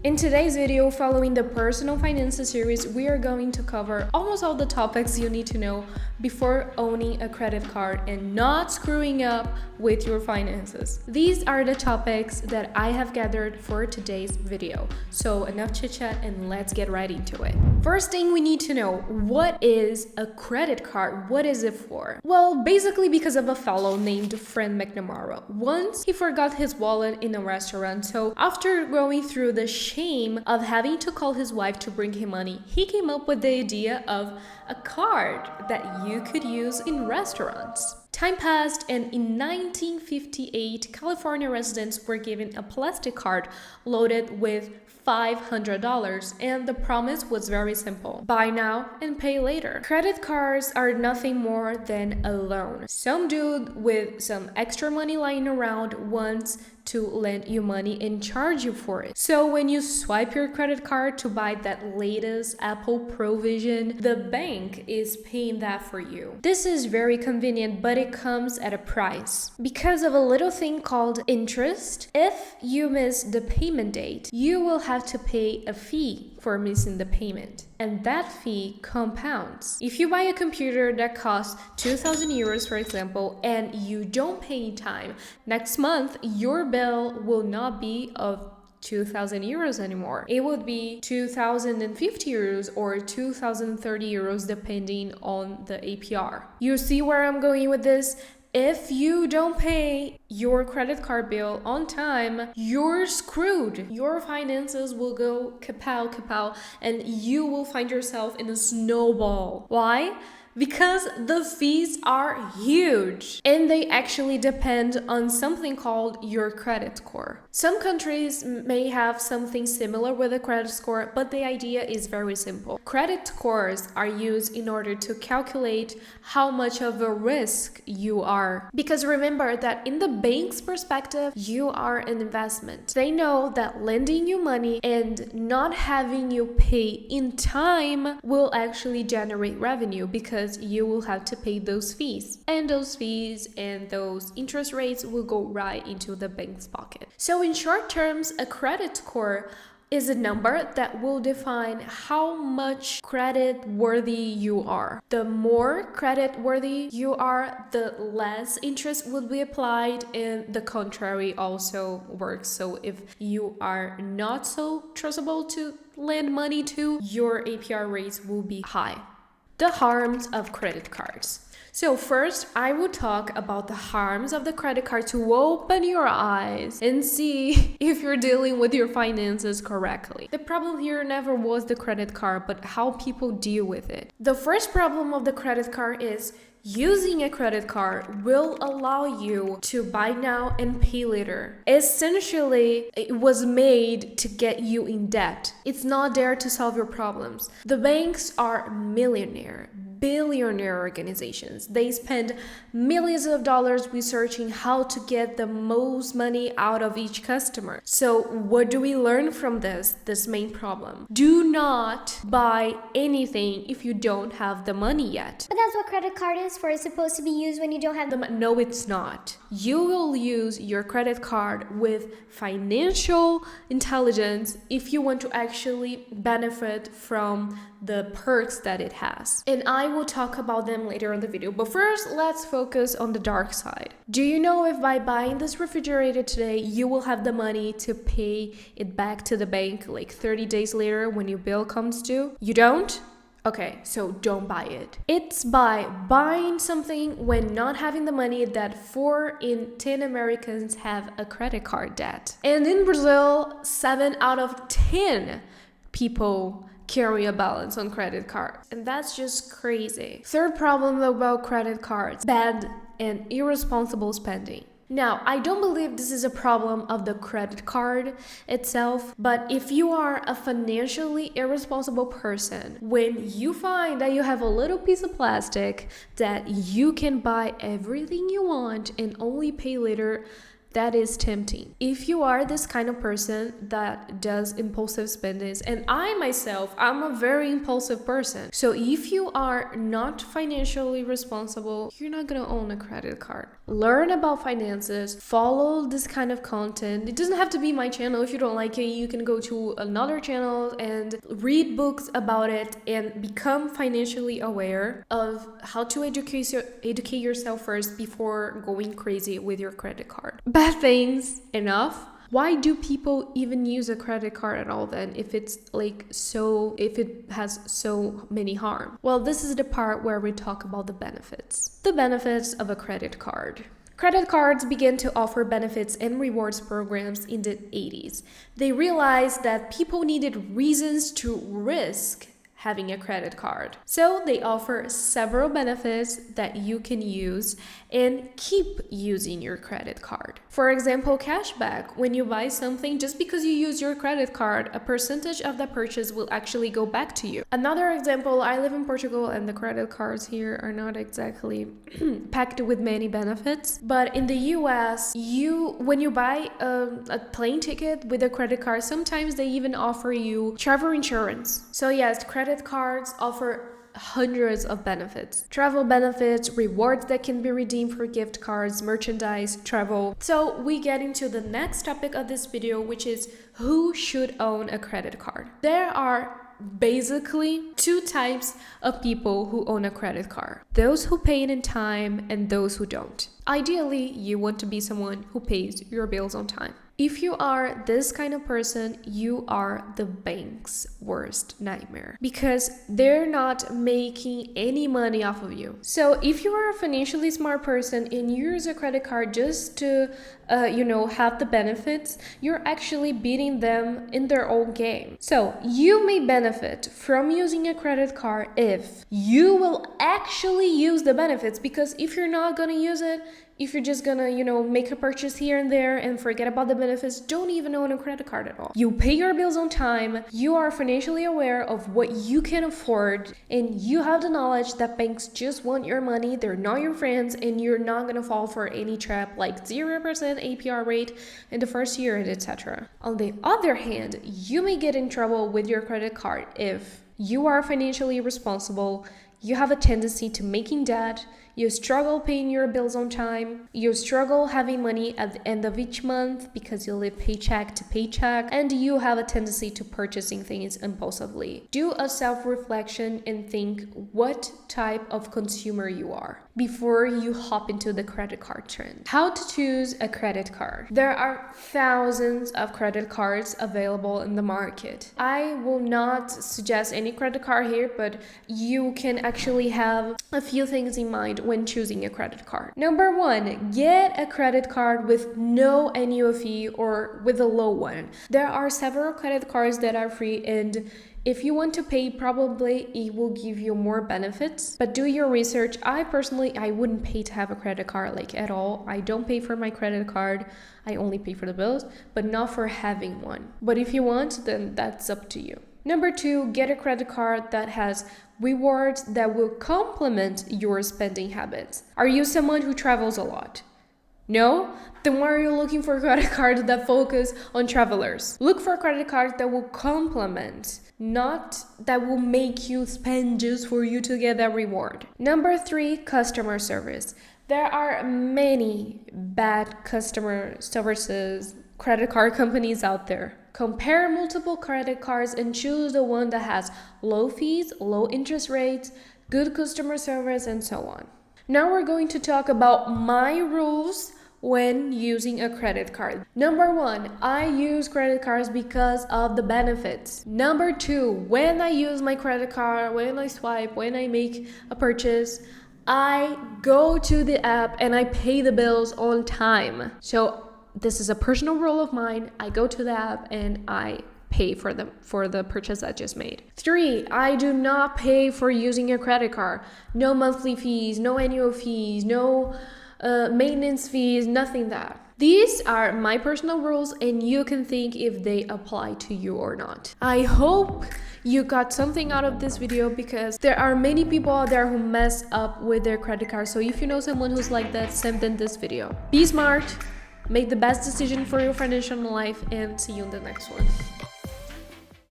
In today's video, following the personal finances series, we are going to cover almost all the topics you need to know before owning a credit card and not screwing up with your finances. These are the topics that I have gathered for today's video. So enough chit chat and let's get right into it. First thing we need to know, what is a credit card? What is it for? Well, basically because of a fellow named Fred McNamara. Once he forgot his wallet in a restaurant, so after going through the shame of having to call his wife to bring him money, he came up with the idea of a card that you could use in restaurants. Time passed, and in 1958, California residents were given a plastic card loaded with $500, and the promise was very simple: buy now and pay later. Credit cards are nothing more than a loan. Some dude with some extra money lying around wants to lend you money and charge you for it. So when you swipe your credit card to buy that latest Apple Provision, the bank is paying that for you. This is very convenient, but it comes at a price. Because of a little thing called interest, if you miss the payment date, you will have to pay a fee for missing the payment. And that fee compounds. If you buy a computer that costs 2,000 euros, for example, and you don't pay in time, next month your bill will not be of 2,000 euros anymore. It would be 2,050 euros or 2,030 euros depending on the APR. You see where I'm going with this? If you don't pay your credit card bill on time, you're screwed. Your finances will go kapow, and you will find yourself in a snowball. Why? Because the fees are huge and they actually depend on something called your credit score. Some countries may have something similar with a credit score, but the idea is very simple. Credit scores are used in order to calculate how much of a risk you are. Because remember that in the bank's perspective, you are an investment. They know that lending you money and not having you pay in time will actually generate revenue, because you will have to pay those fees. And those fees and those interest rates will go right into the bank's pocket. So in short terms, a credit score is a number that will define how much credit worthy you are. The more credit worthy you are, the less interest would be applied, and the contrary also works. So if you are not so trustable to lend money to, your APR rates will be high. The harms of credit cards. So first, I will talk about the harms of the credit card to open your eyes and see if you're dealing with your finances correctly. The problem here never was the credit card, but how people deal with it. The first problem of the credit card is using a credit card will allow you to buy now and pay later. Essentially, it was made to get you in debt. It's not there to solve your problems. The banks are billionaire organizations. They spend millions of dollars researching how to get the most money out of each customer. So what do we learn from this main problem? Do not buy anything if you don't have the money yet. But that's what credit card is for. It's supposed to be used when you don't have the money. No, it's not. You will use your credit card with financial intelligence if you want to actually benefit from the perks that it has. And I will talk about them later in the video. But first, let's focus on the dark side. Do you know if by buying this refrigerator today, you will have the money to pay it back to the bank like 30 days later when your bill comes due? You don't? Okay, so don't buy it. It's by buying something when not having the money that 4 in 10 Americans have a credit card debt. And in Brazil, 7 out of 10 people carry a balance on credit cards. And that's just crazy. Third problem about credit cards: bad and irresponsible spending. Now, I don't believe this is a problem of the credit card itself, but if you are a financially irresponsible person, when you find that you have a little piece of plastic that you can buy everything you want and only pay later, that is tempting. If you are this kind of person that does impulsive spendings, and I myself, I'm a very impulsive person. So if you are not financially responsible, you're not gonna own a credit card. Learn about finances, follow this kind of content. It doesn't have to be my channel. If you don't like it, you can go to another channel and read books about it and become financially aware of how to educate yourself first before going crazy with your credit card. Bad things enough. Why do people even use a credit card at all then if it has so many harm? Well, this is the part where we talk about the benefits. The benefits of a credit card. Credit cards began to offer benefits and rewards programs in the 80s. They realized that people needed reasons to risk having a credit card. So they offer several benefits that you can use and keep using your credit card. For example, cashback. When you buy something, just because you use your credit card, a percentage of the purchase will actually go back to you. Another example, I live in Portugal and the credit cards here are not exactly packed with many benefits. But in the US, when you buy a plane ticket with a credit card, sometimes they even offer you travel insurance. So yes, credit cards offer hundreds of benefits. Travel benefits, rewards that can be redeemed for gift cards, merchandise, travel. So we get into the next topic of this video, which is who should own a credit card. There are basically two types of people who own a credit card. Those who pay it in time and those who don't. Ideally, you want to be someone who pays your bills on time. If you are this kind of person, you are the bank's worst nightmare because they're not making any money off of you. So if you are a financially smart person and you use a credit card just to, have the benefits, you're actually beating them in their own game. So you may benefit from using a credit card if you will actually use the benefits, because if you're not gonna use it, if you're just gonna, make a purchase here and there and forget about the benefits, don't even own a credit card at all. You pay your bills on time, you are financially aware of what you can afford, and you have the knowledge that banks just want your money, they're not your friends, and you're not gonna fall for any trap like 0% APR rate in the first year, and etc. On the other hand, you may get in trouble with your credit card if you are financially responsible, you have a tendency to making debt, you struggle paying your bills on time, you struggle having money at the end of each month because you live paycheck to paycheck, and you have a tendency to purchasing things impulsively. Do a self-reflection and think what type of consumer you are before you hop into the credit card trend. How to choose a credit card. There are thousands of credit cards available in the market. I will not suggest any credit card here, but you can actually have a few things in mind when choosing a credit card. Number one, get a credit card with no annual fee or with a low one. There are several credit cards that are free, and if you want to pay, probably it will give you more benefits, but do your research. I wouldn't pay to have a credit card at all. I don't pay for my credit card. I only pay for the bills, but not for having one. But if you want, then that's up to you. Number two, get a credit card that has rewards that will complement your spending habits. Are you someone who travels a lot? No? Then why are you looking for credit cards that focus on travelers? Look for credit cards that will complement, not that will make you spend just for you to get that reward. Number three, customer service. There are many bad customer services credit card companies out there. Compare multiple credit cards and choose the one that has low fees, low interest rates, good customer service, and so on. Now we're going to talk about my rules when using a credit card. Number one, I use credit cards because of the benefits. Number two, when I use my credit card, when I swipe, when I make a purchase, I go to the app and I pay the bills on time. So this is a personal rule of mine. I go to the app and I pay for the purchase I just made. Three, I do not pay for using a credit card. No monthly fees, no annual fees, no maintenance fees, nothing that. These are my personal rules, and you can think if they apply to you or not. I hope you got something out of this video, because there are many people out there who mess up with their credit card. So if you know someone who's like that, send them this video. Be smart, Make the best decision for your financial life, and see you in the next one.